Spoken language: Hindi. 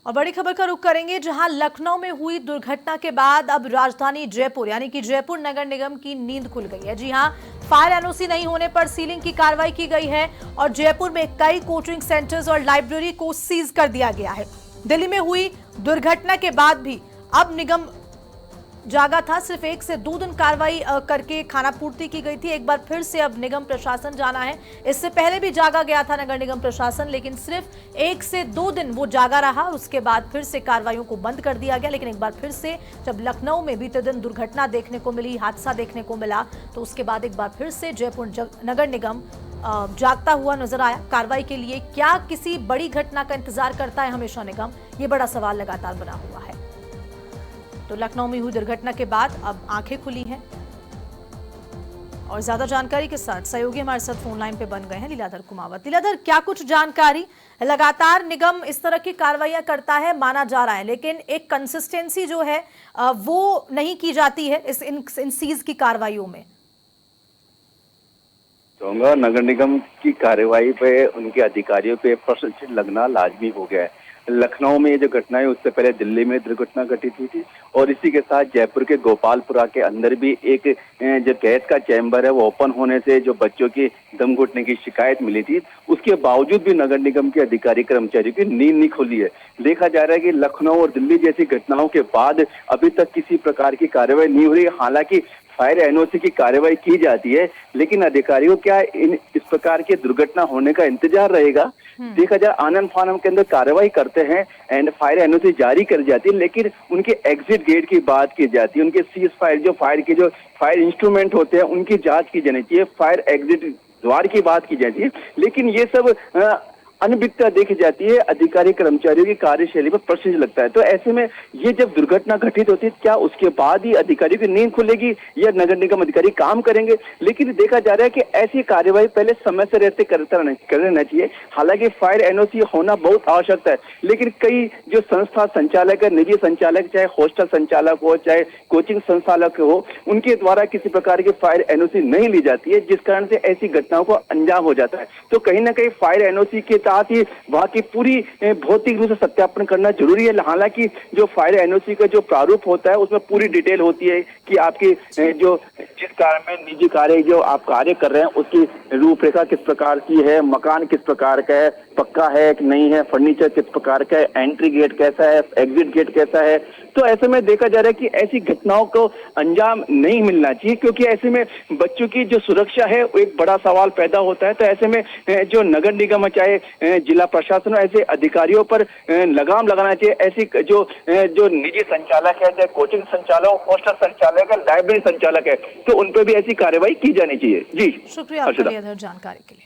और बड़ी खबर का रुख करेंगे, जहां लखनऊ में हुई दुर्घटना के बाद अब राजधानी जयपुर यानी कि जयपुर नगर निगम की नींद खुल गई है। जी हां, फायर एनओसी नहीं होने पर सीलिंग की कार्रवाई की गई है और जयपुर में कई कोचिंग सेंटर्स और लाइब्रेरी को सीज कर दिया गया है। दिल्ली में हुई दुर्घटना के बाद भी अब निगम जागा था। सिर्फ 1 से 2 दिन कार्रवाई करके खानापूर्ति की गई थी। एक बार फिर से अब निगम प्रशासन जाना है। इससे पहले भी जागा गया था नगर निगम प्रशासन, लेकिन सिर्फ 1 से 2 दिन वो जागा रहा और उसके बाद फिर से कार्रवाइयों को बंद कर दिया गया। लेकिन एक बार फिर से जब लखनऊ में बीते दिन दुर्घटना देखने को मिली, हादसा देखने को मिला, तो उसके बाद एक बार फिर से जयपुर नगर निगम जागता हुआ नजर आया। कार्रवाई के लिए क्या किसी बड़ी घटना का इंतजार करता है हमेशा निगम, ये बड़ा सवाल लगातार बना हुआ है। तो लखनऊ में हुई दुर्घटना के बाद अब आंखें खुली हैं और ज्यादा जानकारी के साथ सहयोगी हमारे साथ फोन लाइन पे बन गए हैं लीलाधर कुमावत। लीलाधर, क्या कुछ जानकारी? लगातार निगम इस तरह की कार्रवाइयां करता है, माना जा रहा है, लेकिन एक कंसिस्टेंसी जो है वो नहीं की जाती है इन सीज की कार्रवाइयों में। कहूँगा नगर निगम की कार्रवाई पे उनके अधिकारियों पे प्रश्न चिन्ह लगना लाजमी हो गया है। लखनऊ में ये जो घटना है उससे पहले दिल्ली में दुर्घटना घटित हुई थी और इसी के साथ जयपुर के गोपालपुरा के अंदर भी एक जो गैस का चैम्बर है वो ओपन होने से जो बच्चों की दम घुटने की शिकायत मिली थी, उसके बावजूद भी नगर निगम के अधिकारी कर्मचारियों की नींद नहीं खुली है। देखा जा रहा है कि लखनऊ और दिल्ली जैसी घटनाओं के बाद अभी तक किसी प्रकार की कार्रवाई नहीं हो रही। हालांकि फायर एनओसी की कार्रवाई की जाती है, लेकिन अधिकारियों क्या इस प्रकार की दुर्घटना होने का इंतजार रहेगा? देखा जाए आनंद फानम के अंदर कार्रवाई करते हैं एंड फायर एनओसी जारी कर जाती है, लेकिन उनके एग्जिट गेट की बात की जाती है, उनके सीज फायर जो फायर इंस्ट्रूमेंट होते हैं उनकी जांच की जानी चाहिए, फायर एग्जिट द्वार की बात की जाती है, लेकिन ये सब अनभिज्ञता देखी जाती है। अधिकारी कर्मचारियों की कार्यशैली पर प्रश्न लगता है। तो ऐसे में ये जब दुर्घटना घटित होती है, क्या उसके बाद ही अधिकारियों की नींद खुलेगी या नगर निगम अधिकारी काम करेंगे? लेकिन देखा जा रहा है कि ऐसी कार्यवाही पहले समय से रहते कर लेना चाहिए। हालांकि फायर एनओसी होना बहुत आवश्यक है, लेकिन कई जो संस्था संचालक है, निजी संचालक, चाहे हॉस्टल संचालक हो, चाहे कोचिंग संचालक हो, उनके द्वारा किसी प्रकार की फायर एनओसी नहीं ली जाती है, जिस कारण से ऐसी घटनाओं को अंजाम हो जाता है। तो कहीं ना कहीं फायर एनओसी के साथ ही वहां की पूरी भौतिक रूप से सत्यापन करना जरूरी है। हालांकि जो फायर एनओसी का जो प्रारूप होता है उसमें पूरी डिटेल होती है कि आपकी जो जिस कार्य में निजी कार्य जो आप कार्य कर रहे हैं उसकी रूपरेखा किस प्रकार की है, मकान किस प्रकार का है, पक्का है कि नहीं है, फर्नीचर किस प्रकार का है, एंट्री गेट कैसा है, एग्जिट गेट कैसा है। तो ऐसे में देखा जा रहा है कि ऐसी घटनाओं को अंजाम नहीं मिलना चाहिए, क्योंकि ऐसे में बच्चों की जो सुरक्षा है वो एक बड़ा सवाल पैदा होता है। तो ऐसे में जो नगर निगम चाहे जिला प्रशासन, ऐसे अधिकारियों पर लगाम लगाना चाहिए। ऐसी जो निजी संचालक है, चाहे कोचिंग संचालक, हॉस्टल संचालक है, लाइब्रेरी संचालक है, तो उन पर भी ऐसी कार्रवाई की जानी चाहिए। जी शुक्रिया आपका जानकारी के लिए।